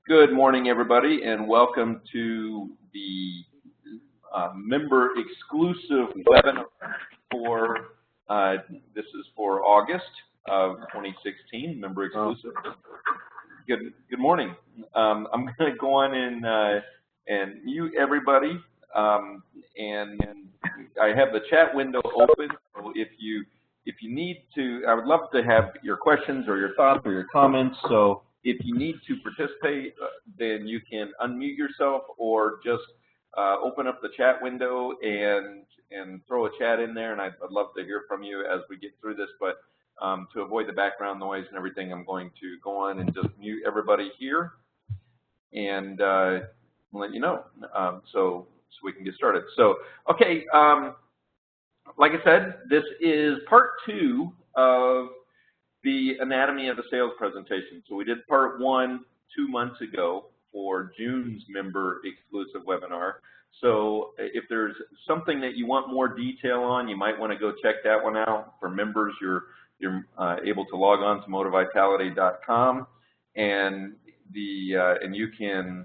Good morning, everybody, and welcome to the member-exclusive webinar for, this is for August of 2016, member-exclusive. Good morning. I'm going to go on and mute everybody, and I have the chat window open, so if you need to, I would love to have your questions or your thoughts or your comments, so if you need to participate, then you can unmute yourself or just open up the chat window and throw a chat in there, and I'd love to hear from you as we get through this. But to avoid the background noise and everything, I'm going to go on and just mute everybody here and let you know so we can get started. So, okay, like I said, this is part 2 of the anatomy of a sales presentation. So we did part 1 2 months ago for June's member exclusive webinar. So if there's something that you want more detail on, you might want to go check that one out. For members, you're able to log on to Moti-Vitality.com and you can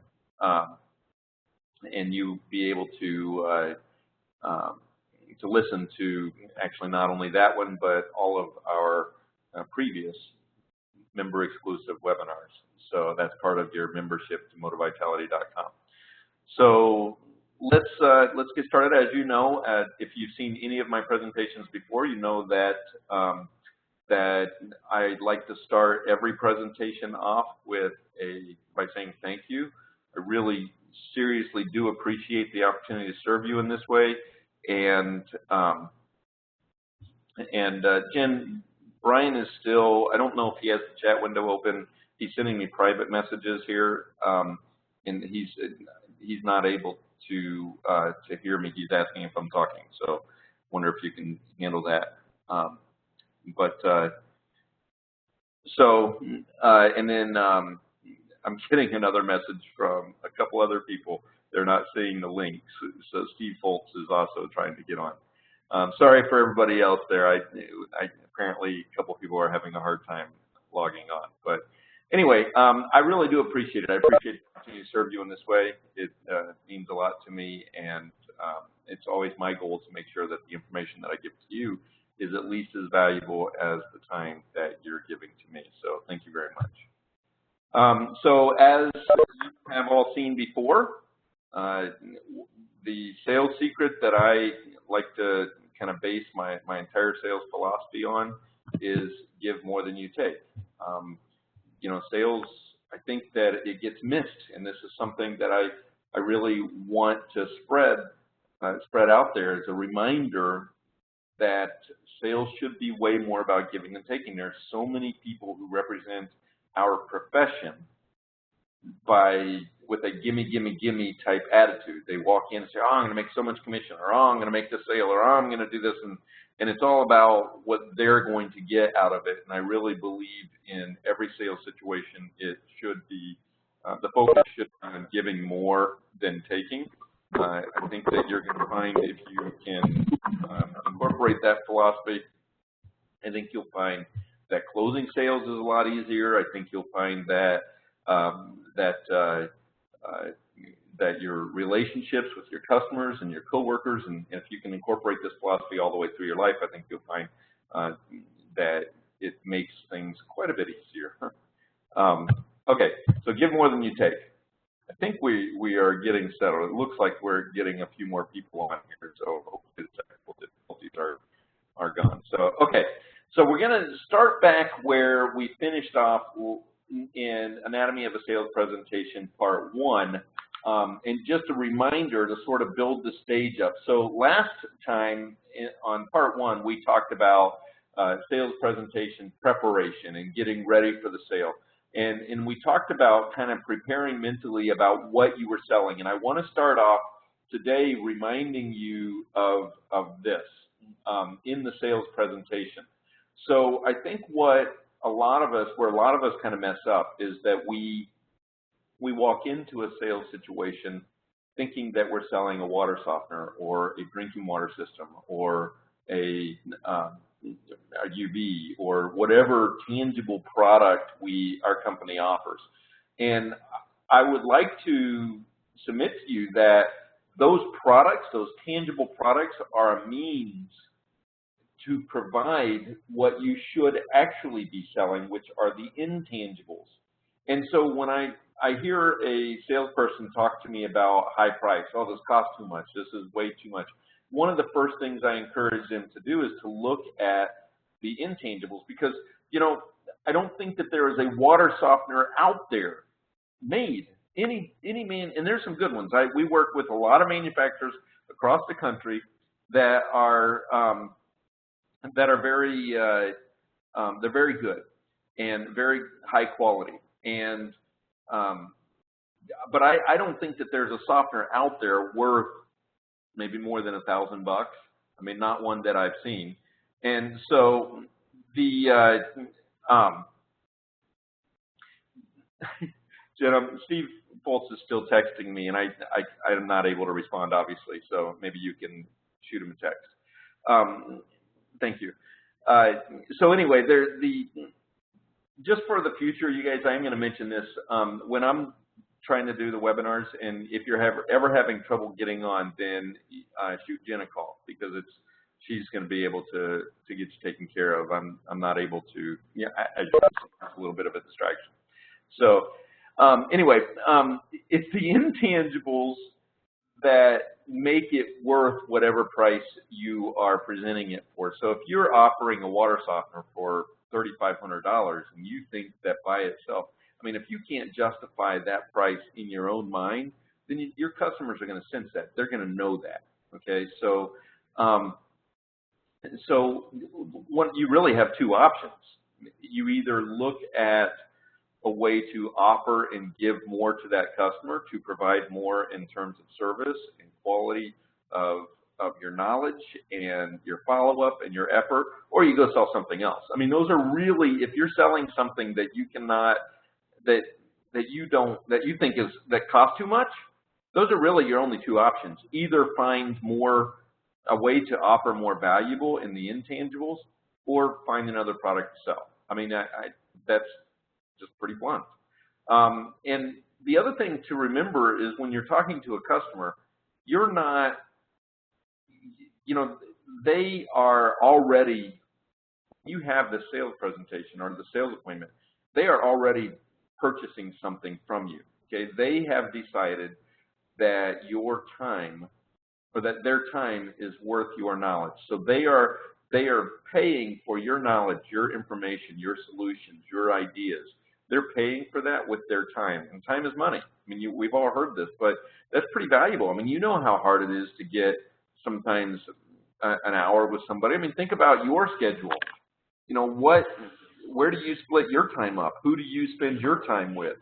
and you be able to listen to actually not only that one but all of our previous member exclusive webinars. So that's part of your membership to Moti-Vitality.com. So let's get started. As you know, if you've seen any of my presentations before, you know that that I like to start every presentation off by saying thank you. I really seriously do appreciate the opportunity to serve you in this way. And Jen, Brian is still, I don't know if he has the chat window open. He's sending me private messages here, and he's not able to hear me. He's asking if I'm talking, so wonder if you can handle that. And then I'm getting another message from a couple other people. They're not seeing the links, so Steve Foltz is also trying to get on. Sorry for everybody else there. I apparently a couple of people are having a hard time logging on. But anyway, I really do appreciate it. I appreciate the opportunity to serve you in this way. It means a lot to me, and it's always my goal to make sure that the information that I give to you is at least as valuable as the time that you're giving to me. So thank you very much. So as you have all seen before, the sales secret that I like to kind of base my entire sales philosophy on is give more than you take. You know, sales, I think that it gets missed, and this is something that I really want to spread out there as a reminder that sales should be way more about giving than taking. There's so many people who represent our profession with a gimme, gimme, gimme type attitude. They walk in and say, oh, I'm going to make so much commission, or oh, I'm going to make this sale, or oh, I'm going to do this, and it's all about what they're going to get out of it. And I really believe in every sales situation, it should be, the focus should be on giving more than taking. I think that you're going to find if you can incorporate that philosophy, I think you'll find that closing sales is a lot easier. I think you'll find that that your relationships with your customers and your coworkers, and if you can incorporate this philosophy all the way through your life, I think you'll find that it makes things quite a bit easier. Okay, so give more than you take. I think we are getting settled. It looks like we're getting a few more people on here, so hopefully the technical difficulties are gone. So, okay, so we're going to start back where we finished off in Anatomy of a Sales Presentation Part 1, and just a reminder to sort of build the stage up. So last time on Part 1, we talked about sales presentation preparation and getting ready for the sale. And we talked about kind of preparing mentally about what you were selling. And I want to start off today reminding you of this in the sales presentation. So I think where a lot of us kind of mess up is that we walk into a sales situation thinking that we're selling a water softener or a drinking water system or a UV or whatever tangible product our company offers. And I would like to submit to you that those products, those tangible products, are a means to provide what you should actually be selling, which are the intangibles. And so when I hear a salesperson talk to me about high price, oh, this costs too much, this is way too much, one of the first things I encourage them to do is to look at the intangibles, because, you know, I don't think that there is a water softener out there made. Any man, and there's some good ones. We work with a lot of manufacturers across the country that are very they're very good and very high quality. And but I don't think that there's a softener out there worth maybe more than $1,000 bucks. I mean, not one that I've seen. And so the Steve Foltz is still texting me, and I'm not able to respond, obviously. So maybe you can shoot him a text. Thank you. So anyway, just for the future, you guys, I am going to mention this when I'm trying to do the webinars, and if you're ever having trouble getting on, then shoot Jen a call, because she's going to be able to get you taken care of. I'm not able to. Yeah, as you can see, it's a little bit of a distraction. So anyway, it's the intangibles that make it worth whatever price you are presenting it for. So if you're offering a water softener for $3,500 and you think that by itself, I mean, if you can't justify that price in your own mind, then your customers are going to sense that. They're going to know that. Okay, so you really have two options. You either look at a way to offer and give more to that customer, to provide more in terms of service and quality of your knowledge and your follow-up and your effort, or you go sell something else. I mean, those are really, if you're selling something that you cannot, that you think costs too much, those are really your only two options. Either find a way to offer more valuable in the intangibles, or find another product to sell. I mean, that's just pretty blunt. And the other thing to remember is when you're talking to a customer, you're not, they are already, you have the sales presentation or the sales appointment, they are already purchasing something from you. Okay, they have decided that your time, or that their time, is worth your knowledge. So they are paying for your knowledge, your information, your solutions, your ideas. They're paying for that with their time, and time is money. I mean, we've all heard this, but that's pretty valuable. I mean, you know how hard it is to get sometimes an hour with somebody. I mean, think about your schedule. Where do you split your time up? Who do you spend your time with?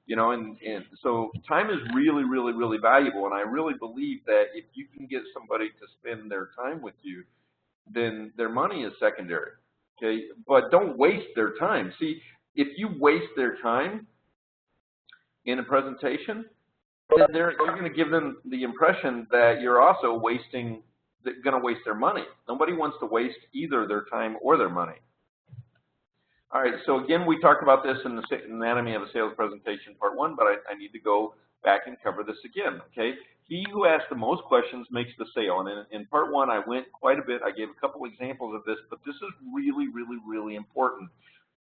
And so time is really, really, really valuable, and I really believe that if you can get somebody to spend their time with you, then their money is secondary. Okay, but don't waste their time. See, if you waste their time in a presentation, then you're going to give them the impression that you're also going to waste their money. Nobody wants to waste either their time or their money. All right, so again, we talked about this in the Anatomy of a Sales Presentation, Part 1, but I need to go back and cover this again, okay? He who asks the most questions makes the sale. And in Part 1, I went quite a bit. I gave a couple examples of this, but this is really, really, really important,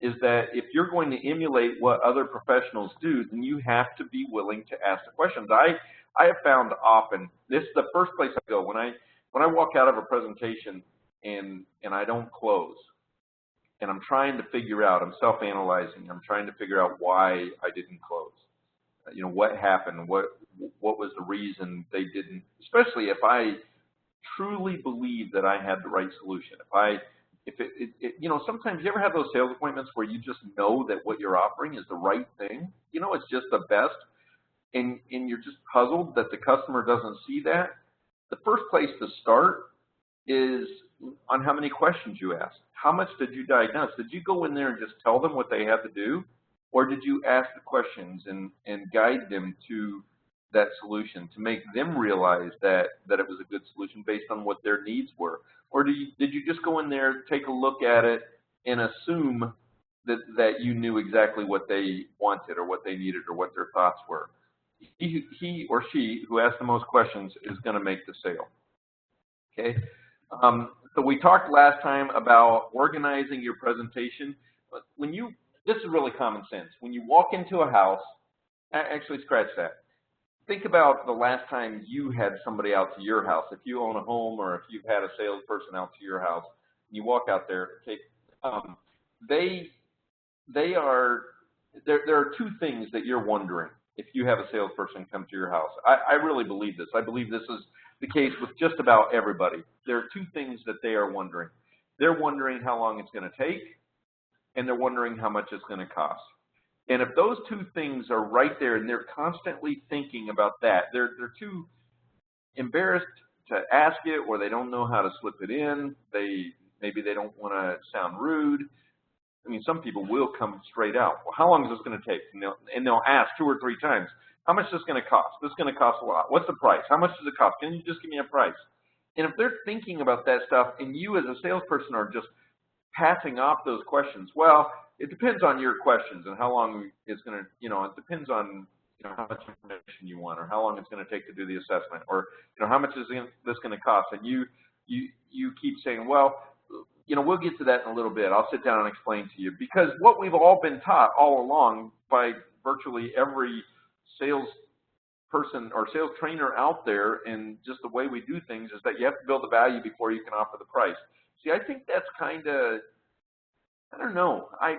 is that if you're going to emulate what other professionals do, then you have to be willing to ask the questions. I have found often, this is the first place I go, when I walk out of a presentation and I don't close, and I'm trying to figure out, I'm self-analyzing, I'm trying to figure out why I didn't close. What happened, what was the reason they didn't, especially if I truly believe that I had the right solution. Sometimes you ever have those sales appointments where you just know that what you're offering is the right thing, it's just the best, and you're just puzzled that the customer doesn't see that. The first place to start is on how many questions you asked. How much did you diagnose? Did you go in there and just tell them what they had to do? Or did you ask the questions and guide them to that solution to make them realize that it was a good solution based on what their needs were? Or did you just go in there, take a look at it, and assume that you knew exactly what they wanted or what they needed or what their thoughts were. He or she who asks the most questions is going to make the sale. Okay. So we talked last time about organizing your presentation. This is really common sense. When you walk into a house, actually scratch that. Think about the last time you had somebody out to your house. If you own a home or if you've had a salesperson out to your house, and you walk out there, okay, there are two things that you're wondering if you have a salesperson come to your house. I really believe this. I believe this is the case with just about everybody. There are two things that they are wondering. They're wondering how long it's going to take, and they're wondering how much it's going to cost. And if those two things are right there and they're constantly thinking about that, they're too embarrassed to ask it, or they don't know how to slip it in. Maybe they don't want to sound rude. I mean, some people will come straight out. Well, how long is this going to take? And they'll ask 2 or 3 times, how much is this going to cost? This is going to cost a lot. What's the price? How much does it cost? Can you just give me a price? And if they're thinking about that stuff and you as a salesperson are just passing off those questions, well, it depends on your questions and how long it's going to, it depends on, how much information you want or how long it's going to take to do the assessment or, how much is this going to cost? And you keep saying, well, we'll get to that in a little bit. I'll sit down and explain to you. Because what we've all been taught all along by virtually every salesperson or sales trainer out there and just the way we do things is that you have to build the value before you can offer the price. See, I think that's kind of, I don't know. I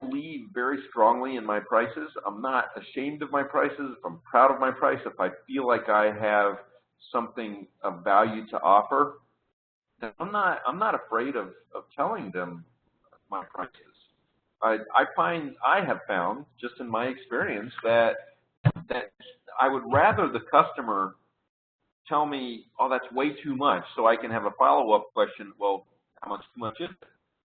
believe very strongly in my prices. I'm not ashamed of my prices. I'm proud of my price. If I feel like I have something of value to offer, I'm not afraid of telling them my prices. I have found, just in my experience, that I would rather the customer tell me, oh, that's way too much, so I can have a follow-up question, well, how much too much is it?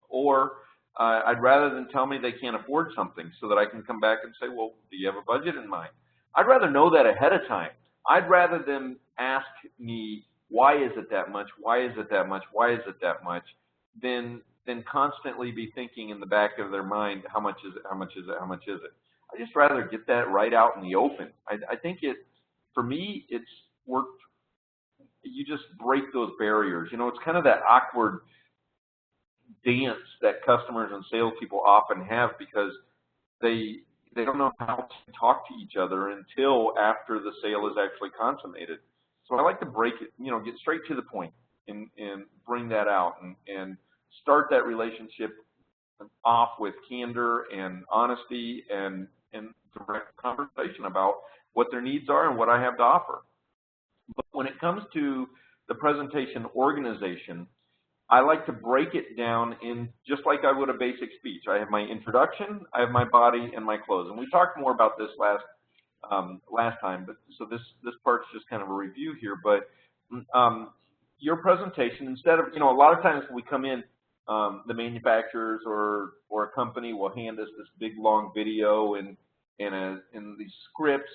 Or I'd rather than tell me they can't afford something so that I can come back and say, well, do you have a budget in mind? I'd rather know that ahead of time. I'd rather them ask me, why is it that much? Why is it that much? Why is it that much? Than constantly be thinking in the back of their mind, how much is it? How much is it? How much is it? I just rather get that right out in the open. I think for me, it's worked. You just break those barriers. It's kind of that awkward dance that customers and salespeople often have because they don't know how to talk to each other until after the sale is actually consummated. So I like to break it, get straight to the point and bring that out and start that relationship off with candor and honesty and direct conversation about what their needs are and what I have to offer. But when it comes to the presentation organization, I like to break it down in just like I would a basic speech. I have my introduction, I have my body, and my close. And we talked more about this last time, but so this part's just kind of a review here. But your presentation, instead of, a lot of times when we come in, the manufacturers or a company will hand us this big long video and these scripts.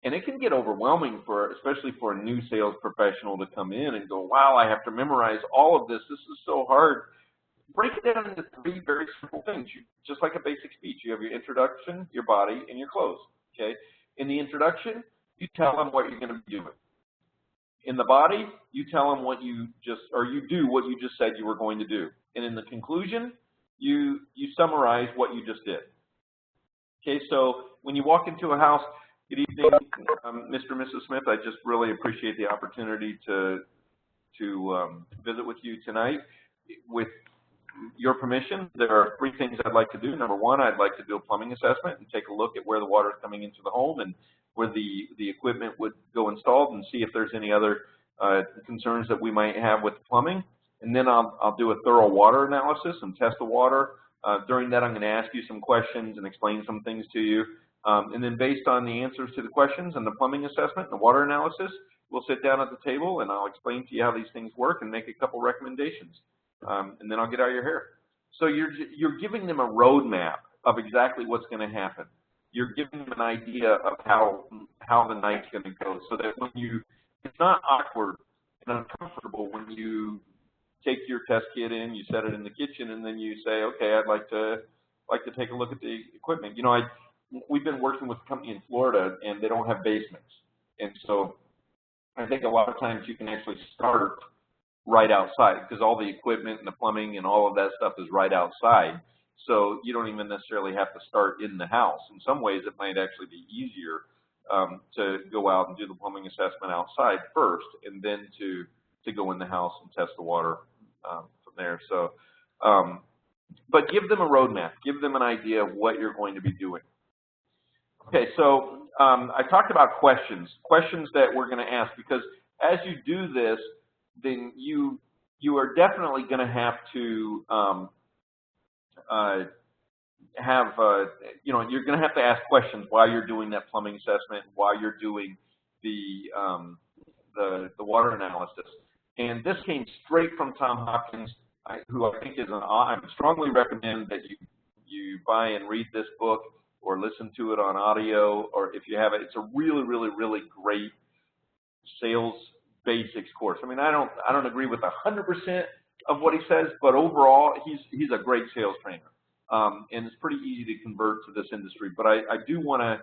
And it can get overwhelming especially for a new sales professional to come in and go, wow, I have to memorize all of this. This is so hard. Break it down into 3 very simple things, just like a basic speech. You have your introduction, your body, and your close. Okay. In the introduction, you tell them what you're going to be doing. In the body, you tell them what you do what you just said you were going to do. And in the conclusion, you summarize what you just did. Okay. So when you walk into a house, good evening, Mr. and Mrs. Smith. I just really appreciate the opportunity to visit with you tonight. With your permission, there are 3 things I'd like to do. Number 1, I'd like to do a plumbing assessment and take a look at where the water is coming into the home and where the equipment would go installed and see if there's any other concerns that we might have with the plumbing. And then I'll do a thorough water analysis and test the water. During that, I'm going to ask you some questions and explain some things to you. And then based on the answers to the questions and the plumbing assessment and the water analysis, we'll sit down at the table and I'll explain to you how these things work and make a couple recommendations. And then I'll get out your hair. So you're giving them a roadmap of exactly what's going to happen. You're giving them an idea of how the night's going to go, so that it's not awkward and uncomfortable when you take your test kit in, you set it in the kitchen, and then you say, okay, I'd like to like to take a look at the equipment. You know, we've been working with a company in Florida, and they don't have basements. And so I think a lot of times you can actually start right outside because all the equipment and the plumbing and all of that stuff is right outside. So you don't even necessarily have to start in the house. In some ways, it might actually be easier to go out and do the plumbing assessment outside first, and then to go in the house and test the water from there. So, but give them a roadmap. Give them an idea of what you're going to be doing. Okay, so I talked about questions that we're going to ask, because as you do this, then you are definitely going to have to you know, you're going to have to ask questions while you're doing that plumbing assessment, while you're doing the water analysis. And this came straight from Tom Hopkins, who I think is I strongly recommend that you buy and read this book or listen to it on audio, or if you have it, it's a really, really, really great sales basics course. I mean, I don't agree with 100% of what he says, but overall, he's a great sales trainer. And it's pretty easy to convert to this industry. But I do want to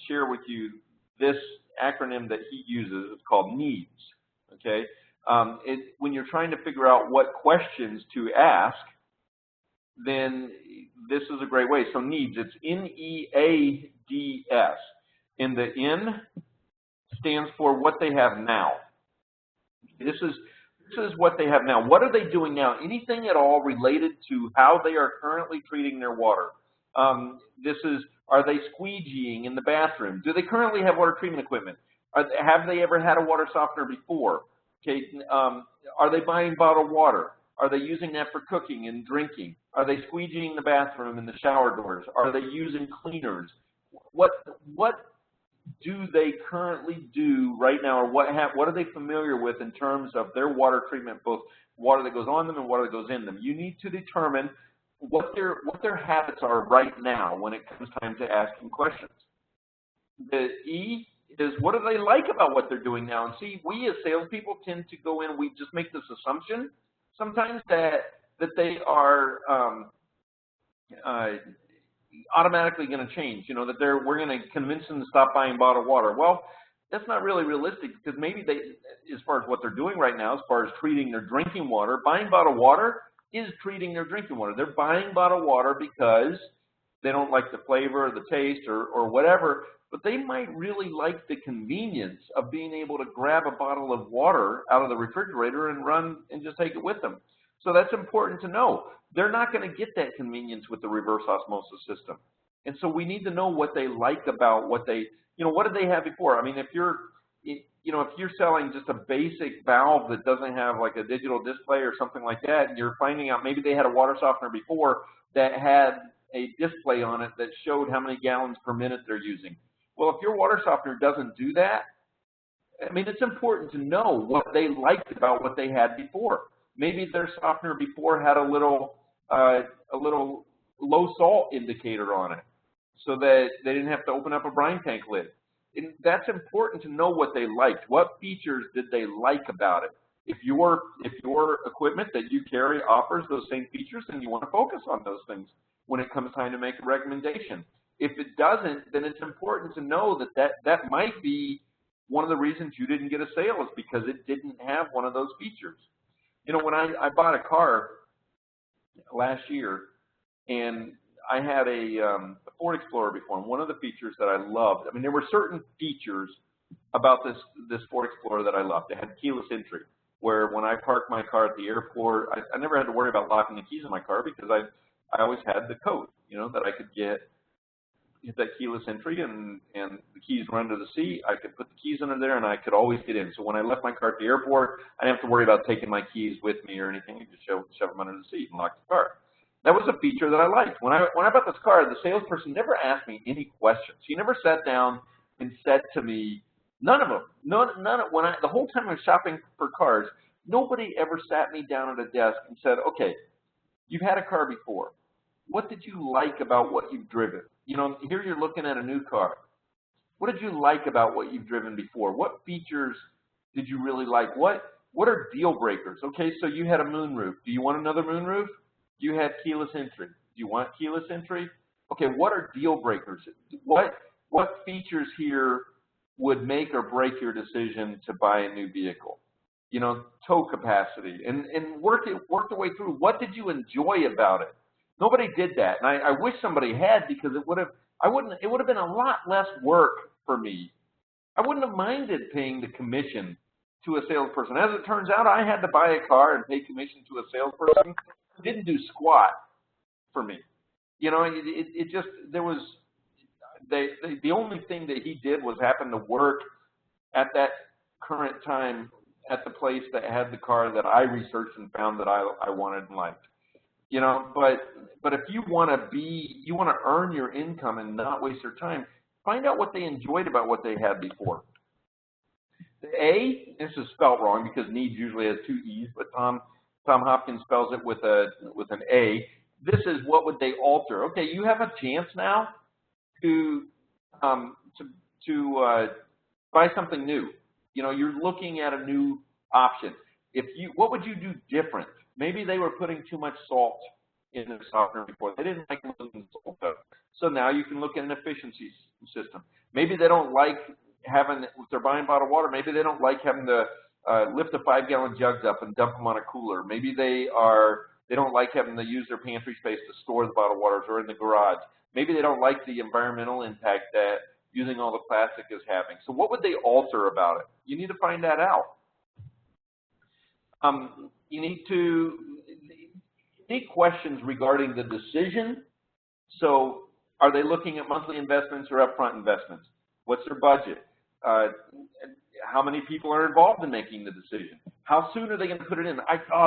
share with you this acronym that he uses. It's called NEEDS. Okay, when you're trying to figure out what questions to ask, then this is a great way. So NEEDS, it's N-E-A-D-S, and the N stands for what they have now. This is what they have now. What are they doing now? Anything at all related to how they are currently treating their water. Are they squeegeeing in the bathroom? Do they currently have water treatment equipment? Have they ever had a water softener before? Okay, are they buying bottled water? Are they using that for cooking and drinking? Are they squeegeeing the bathroom and the shower doors? Are they using cleaners? What do they currently do right now, or what are they familiar with in terms of their water treatment, both water that goes on them and water that goes in them? You need to determine what their habits are right now when it comes time to asking questions. The E is, what do they like about what they're doing now? And see, we as salespeople tend to go in, we just make this assumption sometimes that they are automatically going to change, you know, that we're going to convince them to stop buying bottled water. Well, that's not really realistic, because maybe they, as far as what they're doing right now, as far as treating their drinking water, buying bottled water is treating their drinking water. They're buying bottled water because they don't like the flavor or the taste or whatever, but they might really like the convenience of being able to grab a bottle of water out of the refrigerator and run and just take it with them. So that's important to know. They're not going to get that convenience with the reverse osmosis system. And so we need to know what they like about what they, you know, what did they have before? I mean, if you're selling just a basic valve that doesn't have like a digital display or something like that, and you're finding out maybe they had a water softener before that had a display on it that showed how many gallons per minute they're using. Well, if your water softener doesn't do that, I mean, it's important to know what they liked about what they had before. Maybe their softener before had a little low salt indicator on it, so that they didn't have to open up a brine tank lid. And that's important to know what they liked. What features did they like about it? If your equipment that you carry offers those same features, then you want to focus on those things when it comes time to make a recommendation. If it doesn't, then it's important to know that might be one of the reasons you didn't get a sale, is because it didn't have one of those features. You know, when I bought a car last year, and I had a Ford Explorer before, and one of the features that I loved, I mean, there were certain features about this Ford Explorer that I loved. It had keyless entry, where when I parked my car at the airport, I never had to worry about locking the keys in my car, because I always had the code, you know, that I could hit that keyless entry, and the keys were under the seat. I could put the keys under there, and I could always get in. So when I left my car at the airport, I didn't have to worry about taking my keys with me or anything. I just shove them under the seat and lock the car. That was a feature that I liked. When I bought this car, the salesperson never asked me any questions. He never sat down and said to me, none of them, the whole time I was shopping for cars, nobody ever sat me down at a desk and said, okay, you've had a car before. What did you like about what you've driven? You know, here you're looking at a new car. What did you like about what you've driven before? What features did you really like? What are deal breakers? Okay, so you had a moonroof. Do you want another moonroof? You had keyless entry. you want keyless entry? Okay, what are deal breakers? What features here would make or break your decision to buy a new vehicle? You know, tow capacity, and work the way through. What did you enjoy about it? Nobody did that, and I wish somebody had, because it would have been a lot less work for me. I wouldn't have minded paying the commission to a salesperson. As it turns out, I had to buy a car and pay commission to a salesperson who didn't do squat for me. You know, it just, there was, the only thing that he did was happen to work at that current time at the place that had the car that I researched and found that I wanted and liked. You know, but if you want to earn your income and not waste your time, find out what they enjoyed about what they had before. The A, this is spelled wrong because needs usually has two E's, but Tom Hopkins spells it with an A. This is what would they alter. Okay, you have a chance now to buy something new. You know, you're looking at a new option. What would you do different? Maybe they were putting too much salt in their softener before. They didn't like losing salt up. So now you can look at an efficiency system. Maybe they don't like having, if they're buying bottled water, maybe they don't like having to lift the 5-gallon jugs up and dump them on a cooler. Maybe they don't like having to use their pantry space to store the bottled waters or in the garage. Maybe they don't like the environmental impact that using all the plastic is having. So what would they alter about it? You need to find that out. You need questions regarding the decision. So are they looking at monthly investments or upfront investments? What's their budget? How many people are involved in making the decision? How soon are they going to put it in?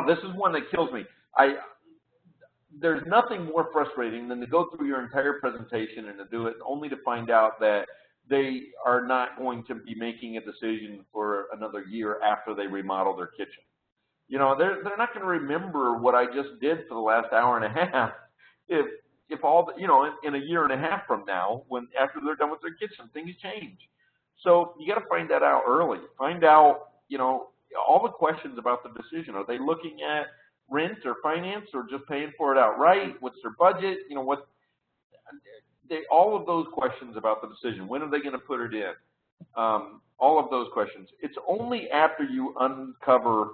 This is one that kills me. There's nothing more frustrating than to go through your entire presentation and to do it only to find out that they are not going to be making a decision for another year after they remodel their kitchen. You know, they're not going to remember what I just did for the last hour and a half if all the, you know, in a year and a half from now, after they're done with their kitchen, things change. So you got to find that out early. Find out, you know, all the questions about the decision. Are they looking at rent or finance or just paying for it outright? What's their budget? You know, all of those questions about the decision. When are they going to put it in? All of those questions. It's only after you uncover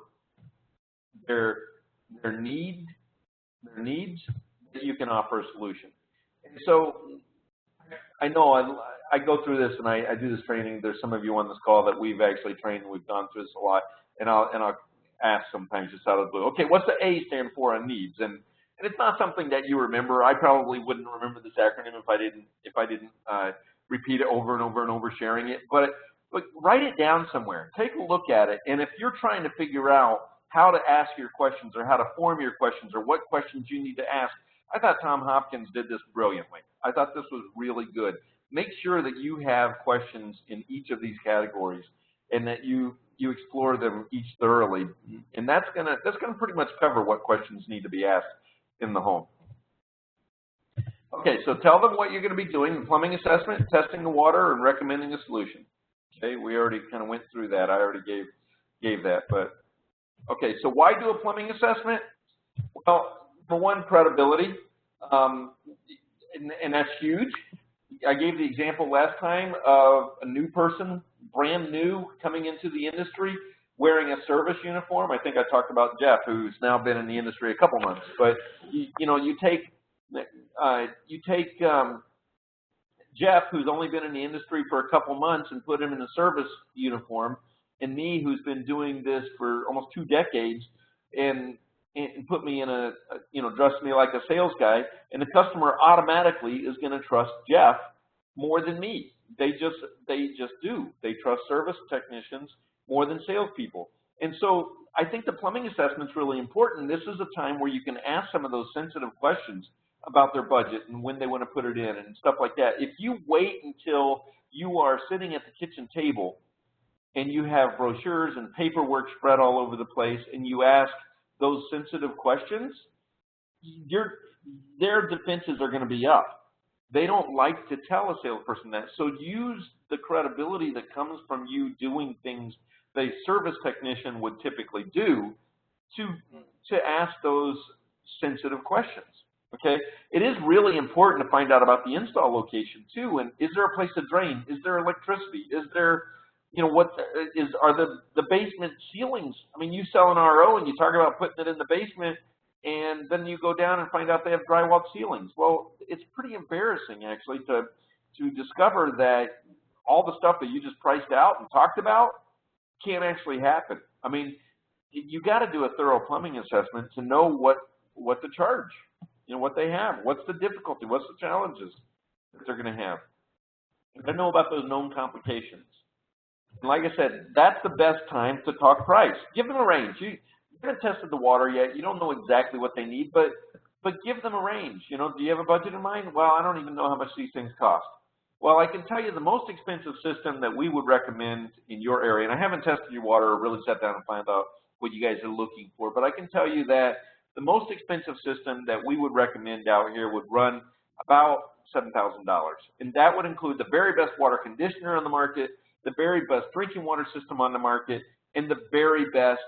their needs that you can offer a solution. And so I know I go through this and I do this training. There's some of you on this call that we've actually trained and we've gone through this a lot. And I'll ask sometimes just out of the blue, okay, what's the A stand for on needs? And it's not something that you remember. I probably wouldn't remember this acronym if I didn't repeat it over and over and over, sharing it. But write it down somewhere. Take a look at it. And if you're trying to figure out how to ask your questions or how to form your questions or what questions you need to ask, I thought Tom Hopkins did this brilliantly. I thought this was really good. Make sure that you have questions in each of these categories and that you explore them each thoroughly. And that's gonna pretty much cover what questions need to be asked in the home. Okay, so tell them what you're going to be doing: the plumbing assessment, testing the water, and recommending a solution. Okay, we already kind of went through that. I already gave that, but okay. So why do a plumbing assessment? Well, for one, credibility, and that's huge. I gave the example last time of a new person, brand new, coming into the industry, wearing a service uniform. I think I talked about Jeff, who's now been in the industry a couple months. But you take Jeff, who's only been in the industry for a couple months, and put him in a service uniform, and me, who's been doing this for almost 2 decades, and put me in dressed me like a sales guy, and the customer automatically is going to trust Jeff more than me. They just do. They trust service technicians more than salespeople. And so I think the plumbing assessment's really important. This is a time where you can ask some of those sensitive questions about their budget and when they want to put it in and stuff like that. If you wait until you are sitting at the kitchen table and you have brochures and paperwork spread all over the place and you ask those sensitive questions, their defenses are going to be up. They don't like to tell a salesperson that. So use the credibility that comes from you doing things that a service technician would typically do to ask those sensitive questions. Okay, it is really important to find out about the install location too. And is there a place to drain? Is there electricity? Is there, are the basement ceilings? I mean, you sell an RO and you talk about putting it in the basement, and then you go down and find out they have drywall ceilings. Well, it's pretty embarrassing actually to discover that all the stuff that you just priced out and talked about can't actually happen. I mean, you got to do a thorough plumbing assessment to know what to charge. What they have, what's the difficulty, what's the challenges that they're going to have. You got to know about those known complications. And like I said, that's the best time to talk price. Give them a range. You haven't tested the water yet. You don't know exactly what they need, but give them a range. Do you have a budget in mind? Well, I don't even know how much these things cost. Well, I can tell you the most expensive system that we would recommend in your area, and I haven't tested your water or really sat down and found out what you guys are looking for, but I can tell you that the most expensive system that we would recommend out here would run about $7,000. And that would include the very best water conditioner on the market, the very best drinking water system on the market, and the very best,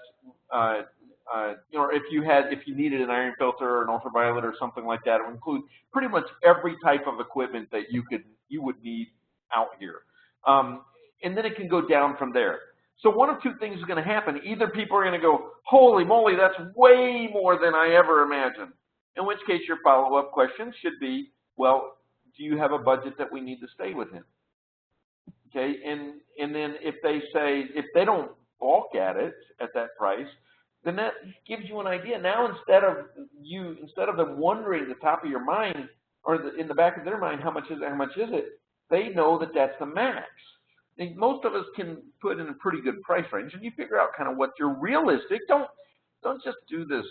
if you needed an iron filter or an ultraviolet or something like that, it would include pretty much every type of equipment that you would need out here. And then it can go down from there. So one of two things is going to happen. Either people are going to go, holy moly, that's way more than I ever imagined. In which case your follow-up question should be, well, do you have a budget that we need to stay within? Okay, and then if they don't balk at it at that price, then that gives you an idea. Now instead of them wondering at the top of your mind or in the back of their mind, how much is it, they know that that's the max. And most of us can put in a pretty good price range, and you figure out kind of what you're realistic. Don't just do this.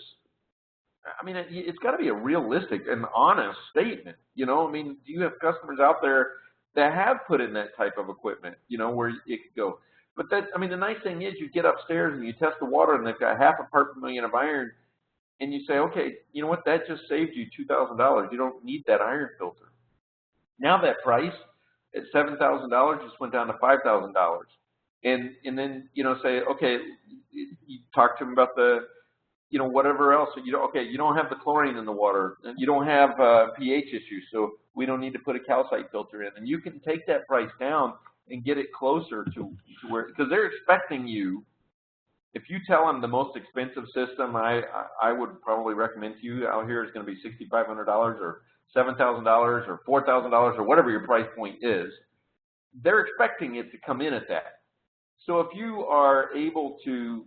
I mean, it's got to be a realistic and honest statement. I mean, do you have customers out there that have put in that type of equipment, where it could go? But the nice thing is you get upstairs and you test the water, and they've got half a part per million of iron, and you say, okay, you know what? That just saved you $2,000. You don't need that iron filter. Now that price at $7,000 just went down to $5,000, and then say, okay, you talk to them about the whatever else. You don't have the chlorine in the water, and you don't have pH issues, so we don't need to put a calcite filter in, and you can take that price down and get it closer to where, because they're expecting you. If you tell them the most expensive system I would probably recommend to you out here is going to be $6,500 or $7,000 or $4,000 or whatever your price point is, they're expecting it to come in at that. So if you are able to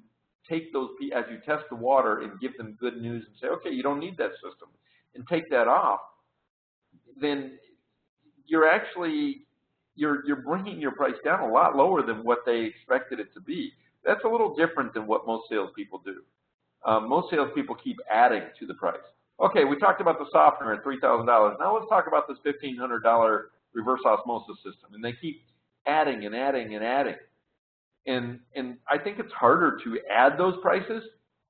take those, as you test the water, and give them good news and say, okay, you don't need that system, and take that off, then you're actually, you're bringing your price down a lot lower than what they expected it to be. That's a little different than what most salespeople do. Most salespeople keep adding to the price. Okay, we talked about the softener at $3,000. Now let's talk about this $1,500 reverse osmosis system. And they keep adding and adding and adding. And I think it's harder to add those prices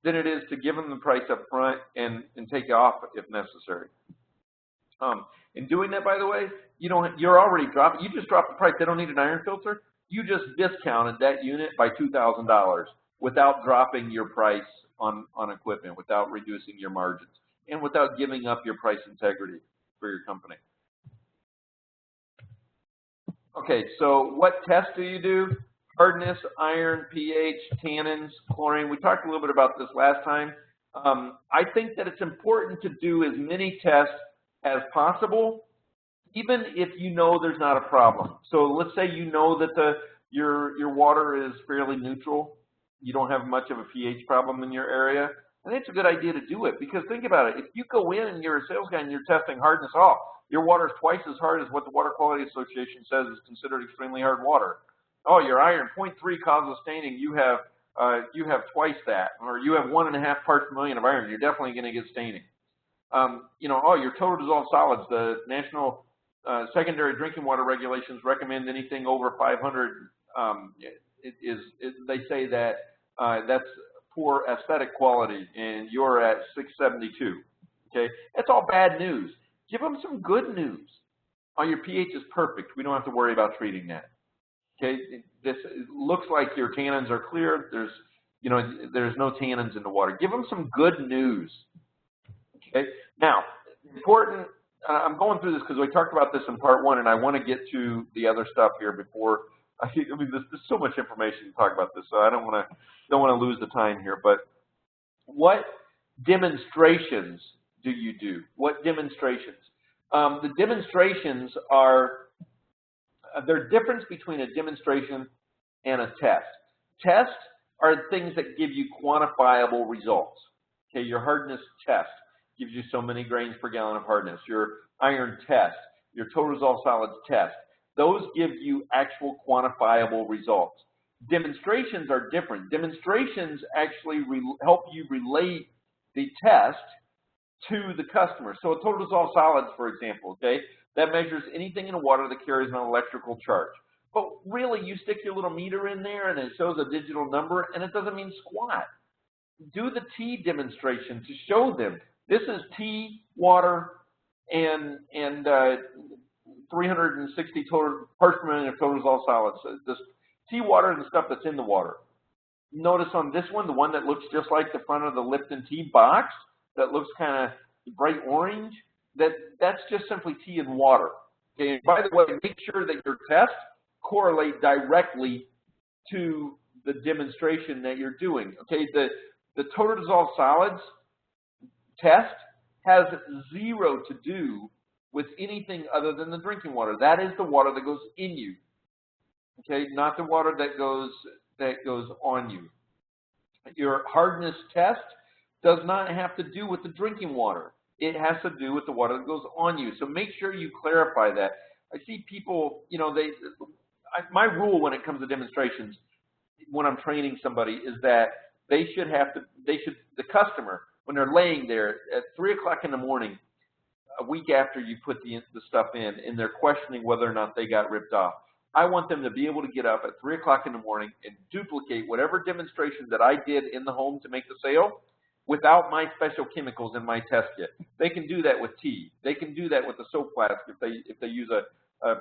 than it is to give them the price up front and take it off if necessary. In doing that, by the way, you're already dropping. You just dropped the price. They don't need an iron filter. You just discounted that unit by $2,000 without dropping your price on equipment, without reducing your margins, and without giving up your price integrity for your company. Okay, so what tests do you do? Hardness, iron, pH, tannins, chlorine. We talked a little bit about this last time. I think that it's important to do as many tests as possible, even if you know there's not a problem. So let's say you know that your water is fairly neutral. You don't have much of a pH problem in your area. I think it's a good idea to do it, because think about it. If you go in and you're a sales guy and you're testing hardness off, your water is twice as hard as what the Water Quality Association says is considered extremely hard water. Oh, your iron 0.3 causes staining. You have twice that, or you have 1.5 parts per million of iron. You're definitely going to get staining. Oh, your total dissolved solids. The National Secondary Drinking Water Regulations recommend anything over 500. They say that that's poor aesthetic quality, and you're at 672. Okay, that's all bad news. Give them some good news. Oh, your pH is perfect. We don't have to worry about treating that. Okay, it looks like your tannins are clear. There's no tannins in the water. Give them some good news. Okay, now important, I'm going through this because we talked about this in part one, and I want to get to the other stuff here before. I mean, there's so much information to talk about this, so I don't want to lose the time here. But what demonstrations do you do? What demonstrations? The demonstrations are there's a difference between a demonstration and a test. Tests are things that give you quantifiable results. Okay, your hardness test gives you so many grains per gallon of hardness. Your iron test, your total resolved solids test, those give you actual quantifiable results. Demonstrations are different. Demonstrations actually help you relate the test to the customer. So a total dissolved solids, for example, okay, that measures anything in water that carries an electrical charge. But really, you stick your little meter in there and it shows a digital number, and it doesn't mean squat. Do the T demonstration to show them this is T, water, and 360 total parts per million of total dissolved solids. So this T water and the stuff that's in the water. Notice on this one, the one that looks just like the front of the Lipton tea box, that looks kind of bright orange, that's just simply tea and water. Okay, and by the way, make sure that your tests correlate directly to the demonstration that you're doing. Okay, the total dissolved solids test has zero to do with anything other than the drinking water. That is the water that goes in you. Okay, not the water that goes on you. Your hardness test does not have to do with the drinking water. It has to do with the water that goes on you. So make sure you clarify that. I see people, you know, my rule when it comes to demonstrations, when I'm training somebody, is that the customer, when they're laying there at 3 o'clock in the morning, a week after you put the stuff in, and they're questioning whether or not they got ripped off, I want them to be able to get up at 3 o'clock in the morning and duplicate whatever demonstration that I did in the home to make the sale without my special chemicals in my test kit. They can do that with tea. They can do that with a soap flask if they use a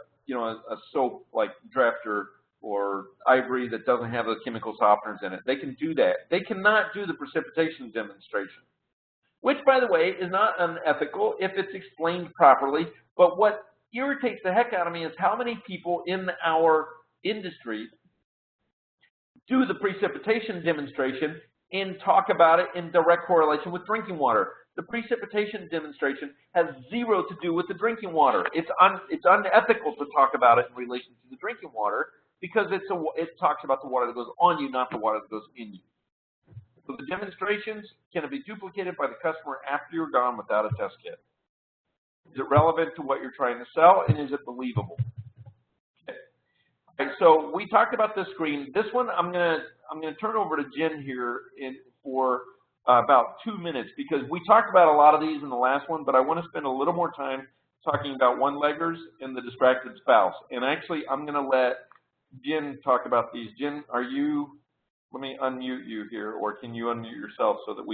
soap like Drafter or Ivory that doesn't have the chemical softeners in it. They can do that. They cannot do the precipitation demonstration, which, by the way, is not unethical if it's explained properly. But what irritates the heck out of me is how many people in our industry do the precipitation demonstration and talk about it in direct correlation with drinking water. The precipitation demonstration has zero to do with the drinking water. It's unethical to talk about it in relation to the drinking water because it talks about the water that goes on you, not the water that goes in you. So the demonstrations can be duplicated by the customer after you're gone without a test kit. Is it relevant to what you're trying to sell, and is it believable? Okay. All right, so we talked about this screen. This one I'm gonna turn over to Jen here for about 2 minutes because we talked about a lot of these in the last one, but I want to spend a little more time talking about one-leggers and the distracted spouse. And actually, I'm going to let Jen talk about these. Jen, let me unmute you here, or can you unmute yourself so that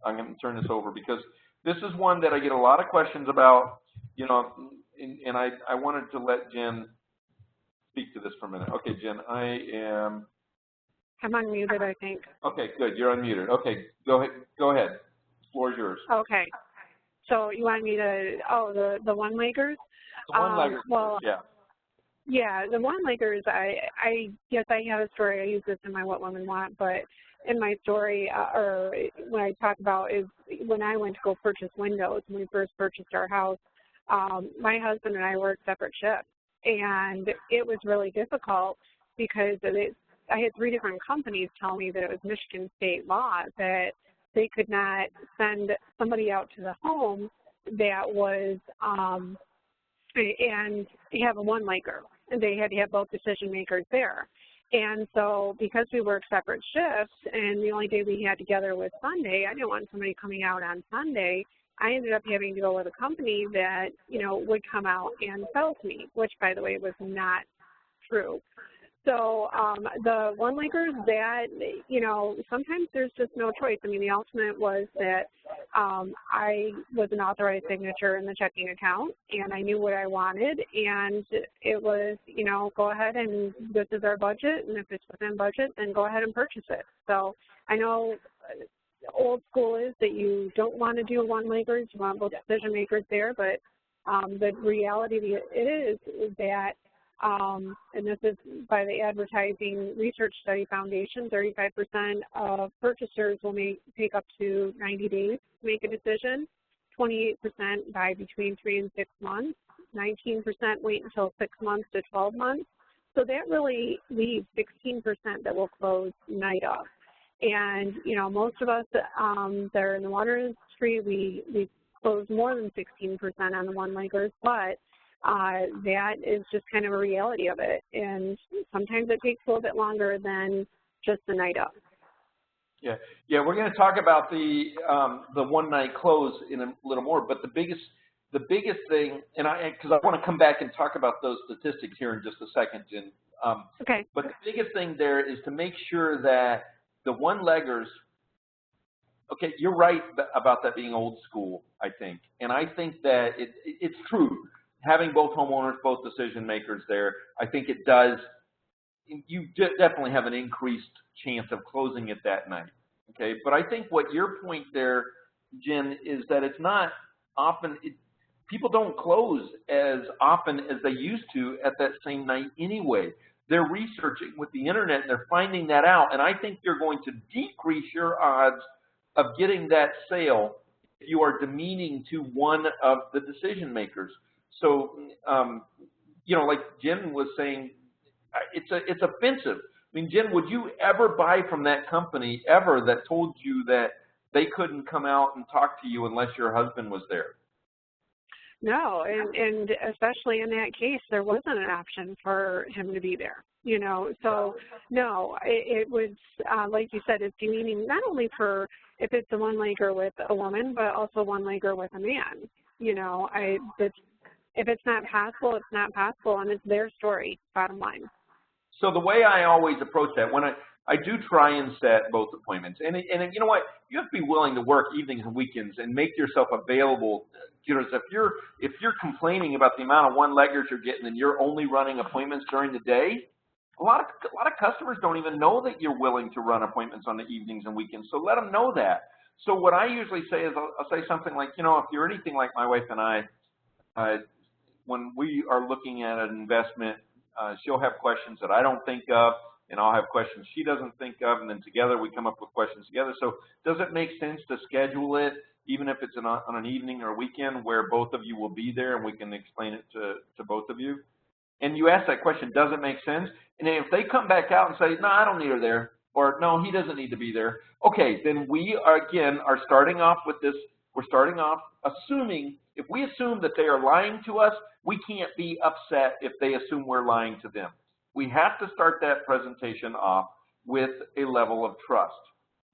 I'm going to turn this over because this is one that I get a lot of questions about, you know, and I wanted to let Jen speak to this for a minute. Okay, Jen, I'm unmuted, I think. Okay, good. You're unmuted. Okay, go ahead. The floor is yours. Okay. So you want me to, the one-leggers? The one-leggers, well, yeah. Yeah, the one-leggers, yes, I have a story. I use this in my What Women Want, but in my story, or when I talk about is when I went to go purchase windows, when we first purchased our house, my husband and I worked separate shifts, and it was really difficult because I had 3 different companies tell me that it was Michigan state law that they could not send somebody out to the home that was, and have a one-legger. They had to have both decision makers there. And so because we worked separate shifts and the only day we had together was Sunday, I didn't want somebody coming out on Sunday. I ended up having to go with a company that, you know, would come out and sell to me, which, by the way, was not true. So the one-leggers that, you know, sometimes there's just no choice. I mean, the ultimate was that I was an authorized signature in the checking account, and I knew what I wanted, and it was, you know, go ahead and this is our budget, and if it's within budget, then go ahead and purchase it. So I know old school is that you don't want to do one-leggers, you want both decision makers there, but the reality of it is that, and this is by the Advertising Research Study Foundation, 35% of purchasers will take up to 90 days to make a decision, 28% by between 3 and 6 months, 19% wait until 6 months to 12 months. So that really leaves 16% that will close night of. And, you know, most of us that are in the water industry, we close more than 16% on the one-leggers, but that is just kind of a reality of it. And sometimes it takes a little bit longer than just the night of. Yeah, we're going to talk about the one-night close in a little more, but the biggest thing, and because I want to come back and talk about those statistics here in just a second, Jen. Okay. But the biggest thing there is to make sure that the one-leggers, okay, you're right about that being old school, I think. And I think that it's true. Having both homeowners, both decision makers there, I think it does, you definitely have an increased chance of closing it that night, okay? But I think what your point there, Jen, is that it's not often, people don't close as often as they used to at that same night anyway. They're researching with the internet and they're finding that out, and I think you're going to decrease your odds of getting that sale if you are demeaning to one of the decision makers. So, you know, like Jen was saying, it's offensive. I mean, Jen, would you ever buy from that company ever that told you that they couldn't come out and talk to you unless your husband was there? No, and especially in that case, there wasn't an option for him to be there, you know. So, no, it was, like you said, it's demeaning not only for if it's a one-legger with a woman, but also one-legger with a man. You know, if it's not possible, it's not possible, and it's their story, bottom line. So the way I always approach that, when I do try and set both appointments, and you know what, you have to be willing to work evenings and weekends and make yourself available. You know, if you're complaining about the amount of one-leggers you're getting and you're only running appointments during the day, a lot of customers don't even know that you're willing to run appointments on the evenings and weekends. So let them know that. So what I usually say is I'll say something like, you know, if you're anything like my wife and I, when we are looking at an investment, she'll have questions that I don't think of, and I'll have questions she doesn't think of, and then together we come up with questions together. So does it make sense to schedule it, even if it's on an evening or a weekend, where both of you will be there and we can explain it to both of you? And you ask that question, does it make sense? And if they come back out and say, no, I don't need her there, or no, he doesn't need to be there, okay, then we are starting off with this. We're starting off assuming, if we assume that they are lying to us, we can't be upset if they assume we're lying to them. We have to start that presentation off with a level of trust,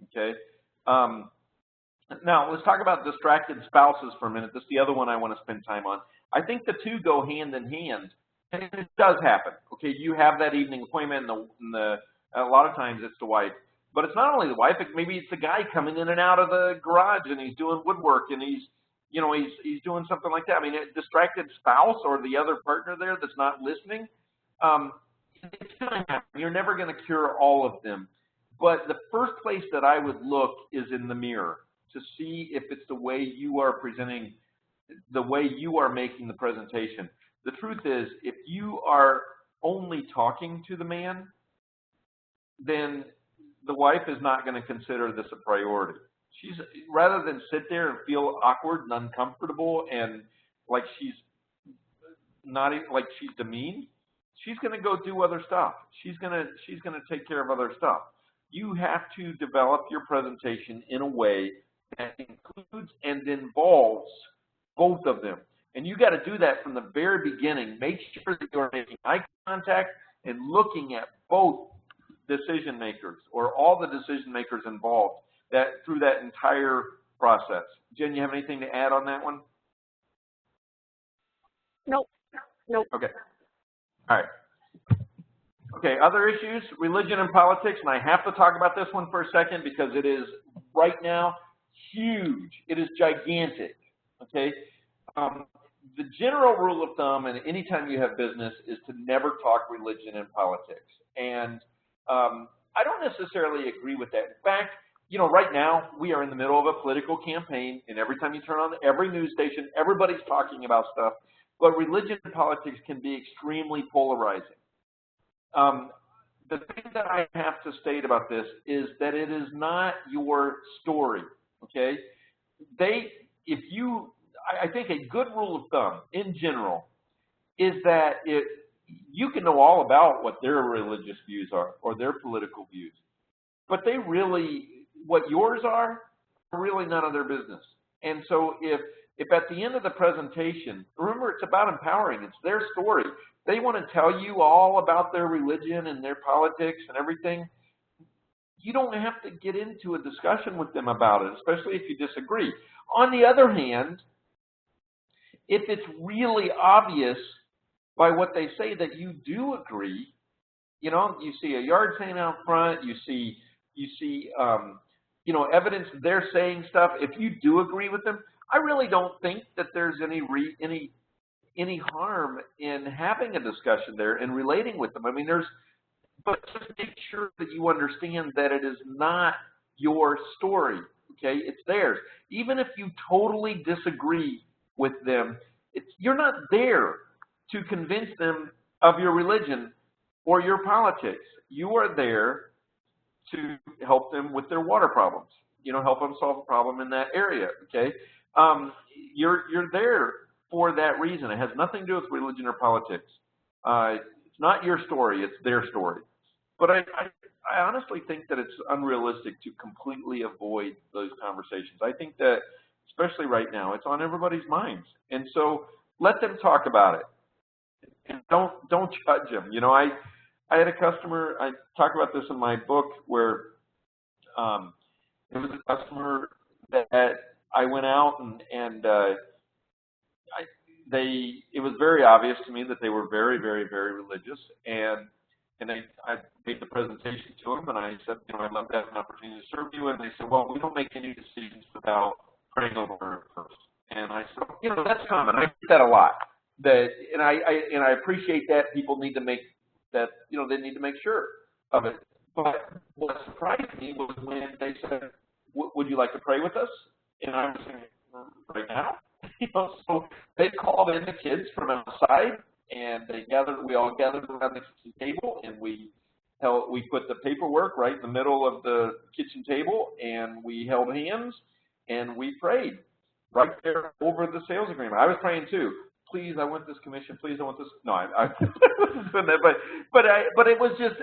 okay? Now, let's talk about distracted spouses for a minute. This is the other one I want to spend time on. I think the two go hand in hand, and it does happen, okay? You have that evening appointment, and a lot of times it's the wife. But it's not only the wife, maybe it's the guy coming in and out of the garage and he's doing woodwork and he's doing something like that. I mean, a distracted spouse or the other partner there that's not listening, it's going to happen. You're never going to cure all of them. But the first place that I would look is in the mirror to see if it's the way you are presenting, the way you are making the presentation. The truth is, if you are only talking to the man, then the wife is not going to consider this a priority. She's, rather than sit there and feel awkward and uncomfortable and like she's not, like she's demeaned, she's going to go do other stuff. She's going to take care of other stuff. You have to develop your presentation in a way that includes and involves both of them. And you got to do that from the very beginning. Make sure that you're making eye contact and looking at both decision makers or all the decision makers involved through that entire process. Jen, you have anything to add on that one? Nope. Okay. All right. Okay, other issues, religion and politics, and I have to talk about this one for a second because it is right now huge. It is gigantic, okay? The general rule of thumb, and anytime you have business, is to never talk religion and politics. And I don't necessarily agree with that. In fact, you know, right now we are in the middle of a political campaign, and every time you turn on every news station, everybody's talking about stuff. But religion and politics can be extremely polarizing. The thing that I have to state about this is that it is not your story, okay? I think a good rule of thumb in general is that you can know all about what their religious views are or their political views, but what yours are really none of their business. And so if at the end of the presentation, remember, it's about empowering, it's their story. They want to tell you all about their religion and their politics and everything. You don't have to get into a discussion with them about it, especially if you disagree. On the other hand, if it's really obvious by what they say that you do agree, you know, you see a yard sign out front, you see you know, evidence they're saying stuff. If you do agree with them, I really don't think that there's any harm in having a discussion there and relating with them. I mean, but just make sure that you understand that it is not your story, okay? It's theirs. Even if you totally disagree with them, you're not there to convince them of your religion or your politics. You are there to help them with their water problems, you know, help them solve a problem in that area, okay? You're there for that reason. It has nothing to do with religion or politics. It's not your story, it's their story. But I honestly think that it's unrealistic to completely avoid those conversations. I think that, especially right now, it's on everybody's minds. And so let them talk about it. And don't judge them. You know, I had a customer, I talk about this in my book, where it was a customer that I went out and it was very obvious to me that they were very, very, very religious, and I made the presentation to them, and I said, you know, I'd love to have an opportunity to serve you, and they said, well, we don't make any decisions without praying over it first. And I said, you know, that's common. I get that a lot. And I appreciate that. People need to make that, you know, they need to make sure of it. But what surprised me was when they said, would you like to pray with us? And I was saying, right now? You know, so they called in the kids from outside, and we all gathered around the kitchen table, and we put the paperwork right in the middle of the kitchen table, and we held hands, and we prayed right there over the sales agreement. I was praying too. Please, I want this commission. Please, I want this. No, I wasn't doing that, but it was just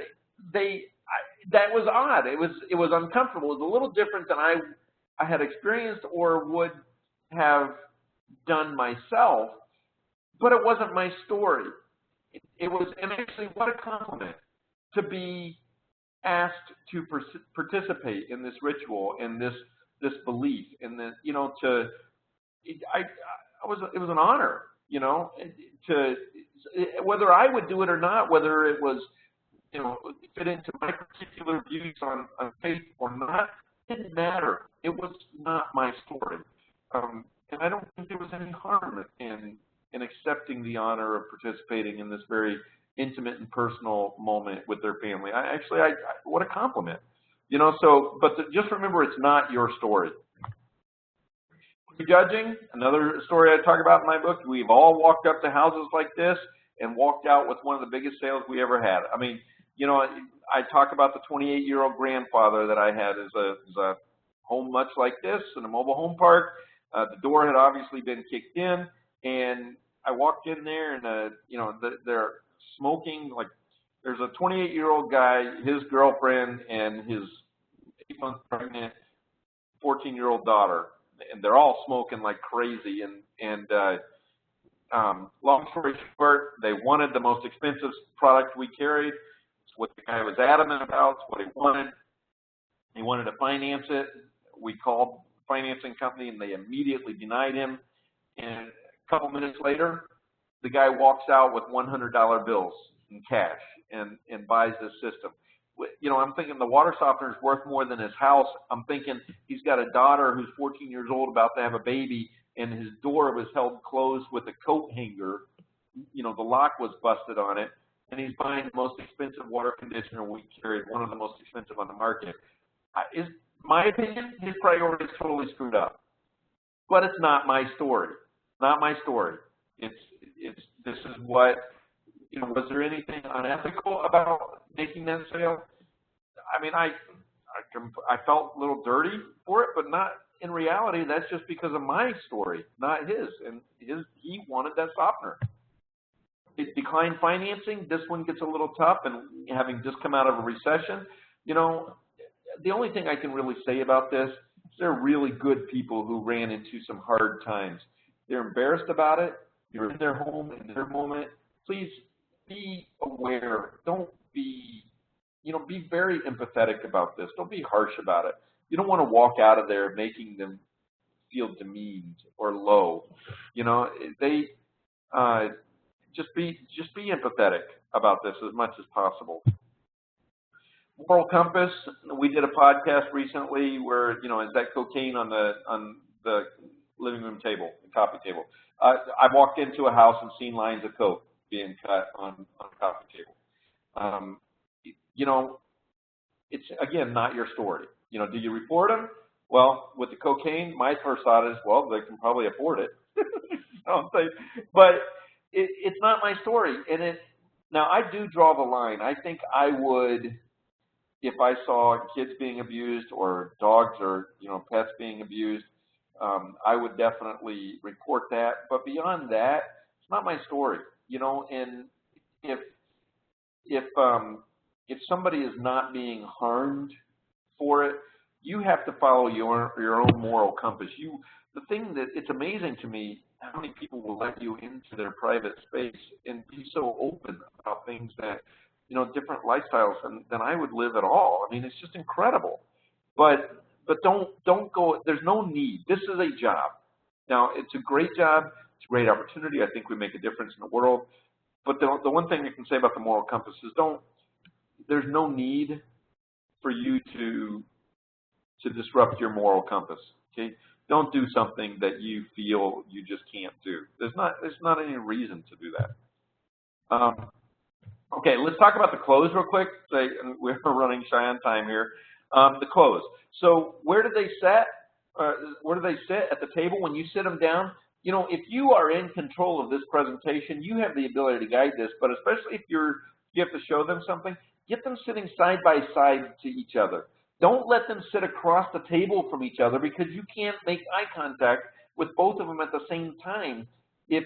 that was odd. It was uncomfortable. It was a little different than I had experienced or would have done myself, but it wasn't my story. It was, and actually, what a compliment to be asked to participate in this ritual and this belief, and then, you know, it was an honor, you know, to whether I would do it or not, whether it was, you know, fit into my particular views on faith or not, didn't matter. It was not my story. And I don't think there was any harm in accepting the honor of participating in this very intimate and personal moment with their family. What a compliment, you know. So, but just remember, it's not your story. Prejudging, another story I talk about in my book. We've all walked up to houses like this and walked out with one of the biggest sales we ever had. I mean, you know, I talk about the 28-year-old grandfather that I had as a home much like this in a mobile home park. The door had obviously been kicked in, and I walked in there, and you know, they're smoking. Like, there's a 28-year-old guy, his girlfriend, and his 8-month pregnant 14-year-old daughter, and they're all smoking like crazy. And long story short, they wanted the most expensive product we carried. It's what the guy was adamant about. It's what he wanted. He wanted to finance it. We called financing company, and they immediately denied him. And a couple minutes later, the guy walks out with $100 bills in cash and buys this system. You know, I'm thinking the water softener is worth more than his house. I'm thinking he's got a daughter who's 14 years old, about to have a baby, and his door was held closed with a coat hanger. You know, the lock was busted on it, and he's buying the most expensive water conditioner we carried, one of the most expensive on the market. my opinion, his priorities totally screwed up. But it's not my story. Not my story. This is what, was there anything unethical about making that sale? I mean, I felt a little dirty for it, but not in reality. That's just because of my story, not his. And he wanted that softener. It declined financing. This one gets a little tough, and having just come out of a recession, the only thing I can really say about this is they're really good people who ran into some hard times. They're embarrassed about it. You're in their home, in their moment. Please be aware. Don't be, be very empathetic about this. Don't be harsh about it. You don't want to walk out of there making them feel demeaned or low. They just be empathetic about this as much as possible. Moral compass. We did a podcast recently where, is that cocaine on the living room table, the coffee table? I've walked into a house and seen lines of coke being cut on a coffee table. It's, again, not your story. Do you report them? Well, with the cocaine, my first thought is, well, they can probably afford it. But it's not my story. And now, I do draw the line. I think I would, if I saw kids being abused or dogs or, pets being abused, I would definitely report that. But beyond that, it's not my story, and if somebody is not being harmed for it, you have to follow your own moral compass. The thing that it's amazing to me how many people will let you into their private space and be so open about things that, different lifestyles than I would live at all. I mean, it's just incredible. But don't go. There's no need. This is a job. Now, it's a great job. It's a great opportunity. I think we make a difference in the world. But the one thing I can say about the moral compass is there's no need for you to disrupt your moral compass. Okay, don't do something that you feel you just can't do. There's not any reason to do that. Okay, let's talk about the close real quick. We're running shy on time here. The close. So where do they sit? Where do they sit at the table when you sit them down? If you are in control of this presentation, you have the ability to guide this. But especially if you have to show them something, get them sitting side by side to each other. Don't let them sit across the table from each other, because you can't make eye contact with both of them at the same time if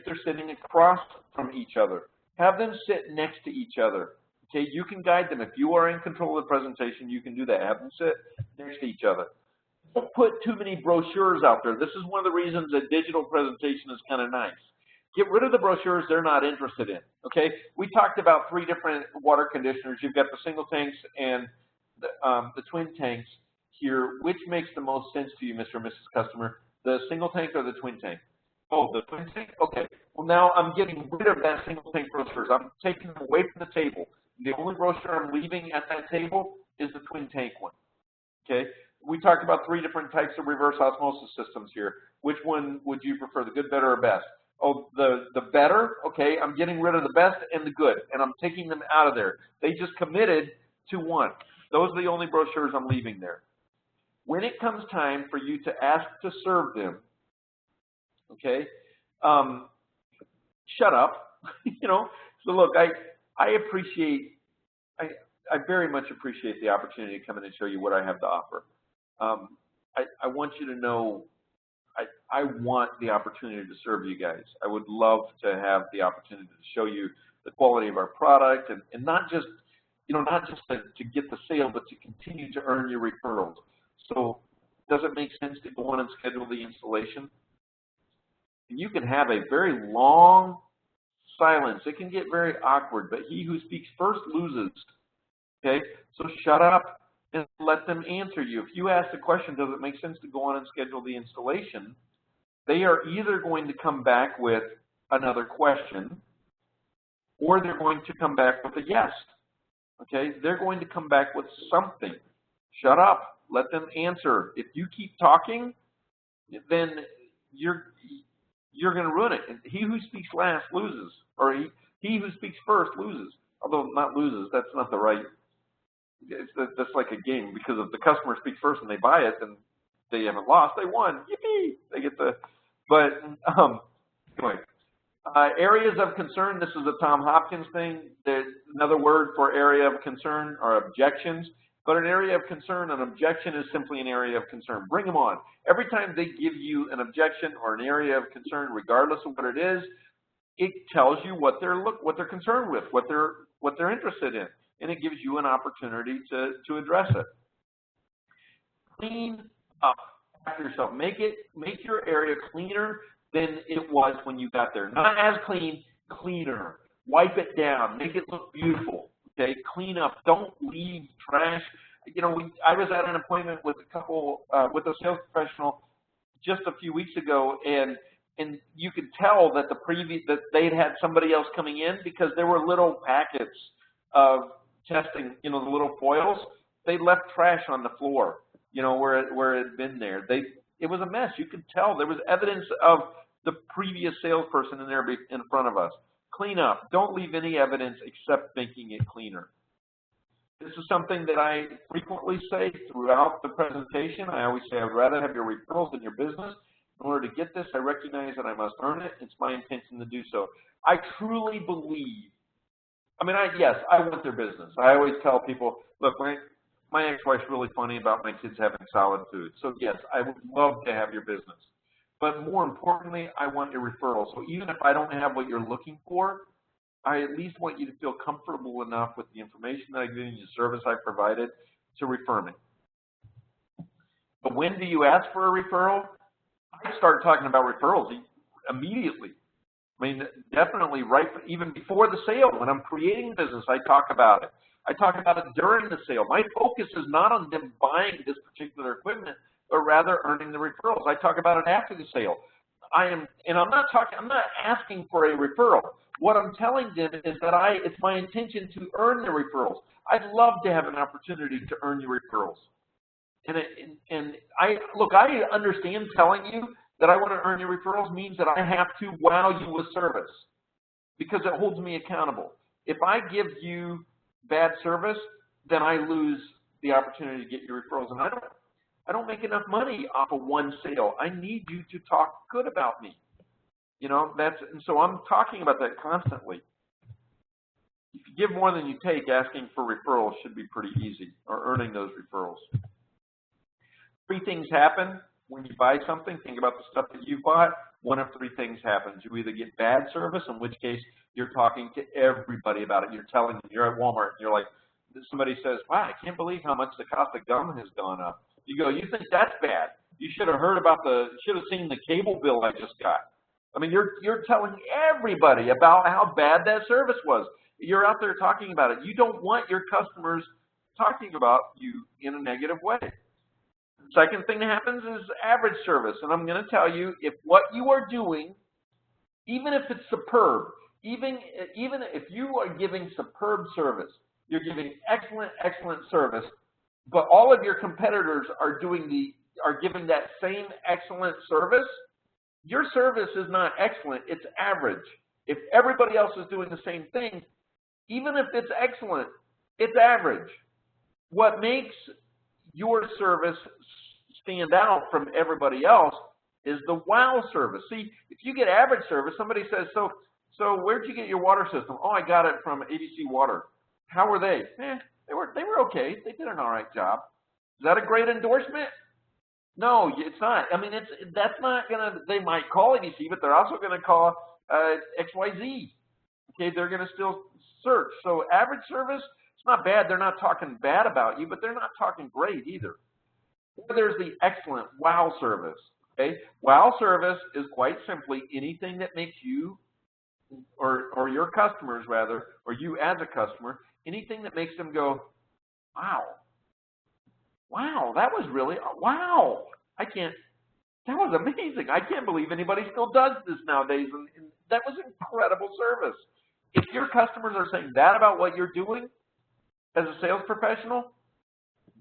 they're sitting across from each other. Have them sit next to each other. Okay, you can guide them. If you are in control of the presentation, you can do that. Have them sit next to each other. Don't put too many brochures out there. This is one of the reasons a digital presentation is kind of nice. Get rid of the brochures they're not interested in. Okay, we talked about 3 different water conditioners. You've got the single tanks and the twin tanks here. Which makes the most sense to you, Mr. and Mrs. Customer? The single tank or the twin tank? Oh, the twin tank? Okay. Well, now I'm getting rid of that single tank brochures. I'm taking them away from the table. The only brochure I'm leaving at that table is the twin tank one. Okay. We talked about 3 different types of reverse osmosis systems here. Which one would you prefer, the good, better, or best? Oh, the better. Okay. I'm getting rid of the best and the good, and I'm taking them out of there. They just committed to one. Those are the only brochures I'm leaving there. When it comes time for you to ask to serve them, okay, shut up. So look, I very much appreciate the opportunity to come in and show you what I have to offer. I want you to know I want the opportunity to serve you guys. I would love to have the opportunity to show you the quality of our product, and not just to get the sale, but to continue to earn your referrals. So does it make sense to go on and schedule the installation? You can have a very long silence. It can get very awkward, but he who speaks first loses. Okay? So shut up and let them answer you. If you ask the question, does it make sense to go on and schedule the installation, they are either going to come back with another question, or they're going to come back with a yes. Okay? They're going to come back with something. Shut up. Let them answer. If you keep talking, then you're going to ruin it. And he who speaks last loses, or he who speaks first loses. Although not loses, that's not the right that's like a game, because if the customer speaks first and they buy it, then they haven't lost. They won. Yippee! They get the. But anyway, areas of concern. This is a Tom Hopkins thing. There's another word for area of concern are objections. But an area of concern, an objection is simply an area of concern. Bring them on. Every time they give you an objection or an area of concern, regardless of what it is, it tells you what they're concerned with, what they're interested in, and it gives you an opportunity to address it. Clean up after yourself. Make your area cleaner than it was when you got there. Not as clean, cleaner. Wipe it down. Make it look beautiful. Okay, clean up. Don't leave trash. You know, I was at an appointment with with a sales professional just a few weeks ago, and you could tell that that they'd had somebody else coming in, because there were little packets of testing, you know, the little foils. They left trash on the floor, you know, where it had been there. It was a mess. You could tell there was evidence of the previous salesperson in there in front of us. Clean up. Don't leave any evidence except making it cleaner. This is something that I frequently say throughout the presentation. I always say I would rather have your referrals than your business. In order to get this, I recognize that I must earn it. It's my intention to do so. I truly believe, I mean, yes, I want their business. I always tell people, look, my ex-wife's really funny about my kids having solid food. So yes, I would love to have your business. But more importantly, I want your referral. So even if I don't have what you're looking for, I at least want you to feel comfortable enough with the information that I've given you, the service I've provided, to refer me. But when do you ask for a referral? I start talking about referrals immediately. I mean, definitely even before the sale. When I'm creating business, I talk about it. I talk about it during the sale. My focus is not on them buying this particular equipment, but rather earning the referrals. I talk about it after the sale. I'm not asking for a referral. What I'm telling them is that it's my intention to earn the referrals. I'd love to have an opportunity to earn your referrals. And I understand telling you that I want to earn your referrals means that I have to wow you with service, because it holds me accountable. If I give you bad service, then I lose the opportunity to get your referrals. And I don't make enough money off of one sale. I need you to talk good about me. You know, and so I'm talking about that constantly. If you give more than you take, asking for referrals should be pretty easy, or earning those referrals. 3 things happen when you buy something. Think about the stuff that you bought. One of 3 things happens. You either get bad service, in which case you're talking to everybody about it. You're telling them, you're at Walmart, and you're like, somebody says, wow, I can't believe how much the cost of gum has gone up. You go, you think that's bad? You should have should have seen the cable bill I just got. I mean, you're telling everybody about how bad that service was. You're out there talking about it. You don't want your customers talking about you in a negative way. Second thing that happens is average service. And I'm going to tell you, if what you are doing, even if it's superb, even if you are giving superb service, you're giving excellent service, but all of your competitors are giving that same excellent service, your service is not excellent, it's average. If everybody else is doing the same thing, even if it's excellent, it's average. What makes your service stand out from everybody else is the wow service. See, if you get average service, somebody says, so where'd you get your water system? Oh, I got it from ABC Water. How were they? They were okay. They did an all right job. Is that a great endorsement? No, it's not. I mean, that's not gonna. They might call ABC, but they're also going to call XYZ. Okay, they're going to still search. So average service, it's not bad. They're not talking bad about you, but they're not talking great either. There's the excellent wow service. Okay, wow service is quite simply anything that makes you, or your customers rather, or you as a customer, anything that makes them go, wow. Wow, that was really, wow, that was amazing. I can't believe anybody still does this nowadays. And that was incredible service. If your customers are saying that about what you're doing as a sales professional,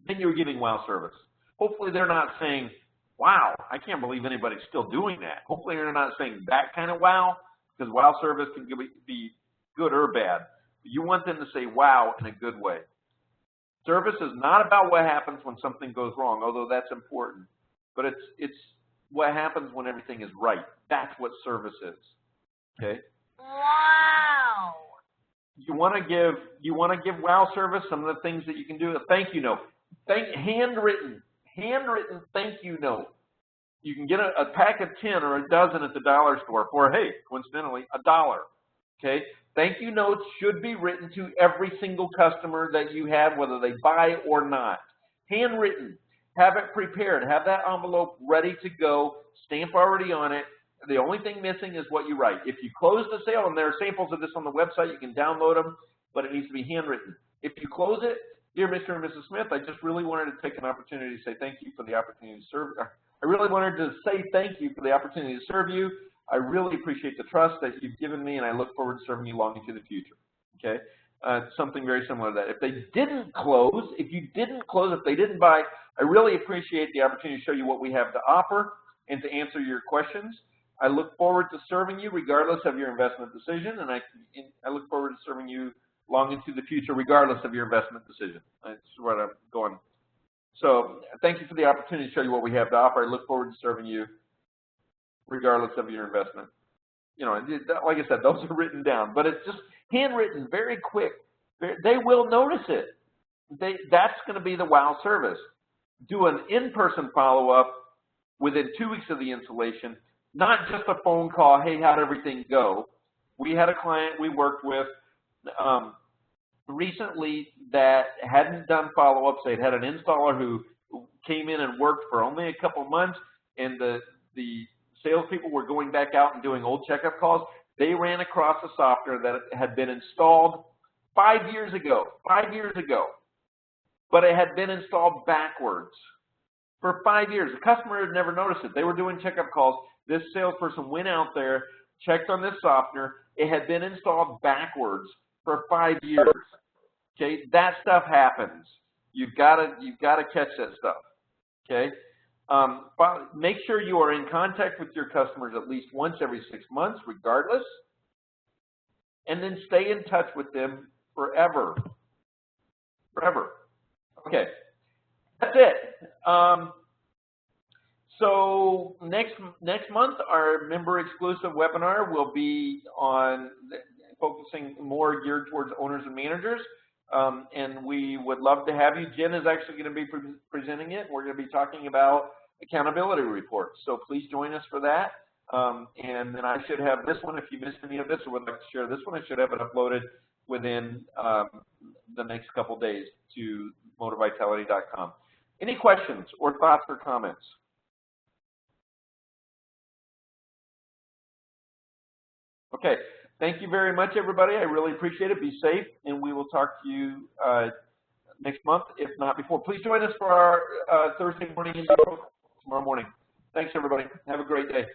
then you're giving wow service. Hopefully they're not saying, wow, I can't believe anybody's still doing that. Hopefully they're not saying that kind of wow, because wow service can be good or bad. You want them to say wow in a good way. Service is not about what happens when something goes wrong, although that's important, but it's what happens when everything is right. That's what service is. Okay. Wow. You want to give wow service. Some of the things that you can do. A thank you note, handwritten thank you note. You can get a pack of 10 or a dozen at the dollar store for, hey, coincidentally, $1. Okay. Thank you notes should be written to every single customer that you have, whether they buy or not. Handwritten. Have it prepared. Have that envelope ready to go. Stamp already on it. The only thing missing is what you write. If you close the sale, and there are samples of this on the website, you can download them, but it needs to be handwritten. If you close it, dear Mr. and Mrs. Smith, I just really wanted to take an opportunity to say thank you for the opportunity to serve. I really wanted to say thank you for the opportunity to serve you. I really appreciate the trust that you've given me, and I look forward to serving you long into the future. Okay, something very similar to that. If they didn't close, if they didn't buy, I really appreciate the opportunity to show you what we have to offer and to answer your questions. I look forward to serving you regardless of your investment decision, and I look forward to serving you long into the future regardless of your investment decision. That's where I'm going. So thank you for the opportunity to show you what we have to offer. I look forward to serving you regardless of your investment. You know, like I said, those are written down, but it's just handwritten, very quick. They will notice it. That's going to be the wow service. Do an in-person follow-up within 2 weeks of the installation, not just a phone call, hey, how'd everything go? We had a client we worked with recently that hadn't done follow-ups. They'd had an installer who came in and worked for only a couple months, and the salespeople were going back out and doing old checkup calls. They ran across a software that had been installed 5 years ago, but it had been installed backwards for 5 years. The customer had never noticed it. They were doing checkup calls. This salesperson went out there, checked on this software. It had been installed backwards for 5 years. Okay, that stuff happens. You've got to catch that stuff. Okay. Make sure you are in contact with your customers at least once every 6 months, regardless, and then stay in touch with them forever. Okay, that's it. So next month, our member exclusive webinar will be on focusing more geared towards owners and managers. And we would love to have you. Jen is actually going to be presenting it. We're going to be talking about accountability reports. So please join us for that. And then I should have this one. If you missed any of this or would like to share this one, I should have it uploaded within the next couple days to Moti-Vitality.com. Any questions or thoughts or comments? Okay. Thank you very much, everybody. I really appreciate it. Be safe, and we will talk to you next month, if not before. Please join us for our Thursday morning intro tomorrow morning. Thanks, everybody. Have a great day.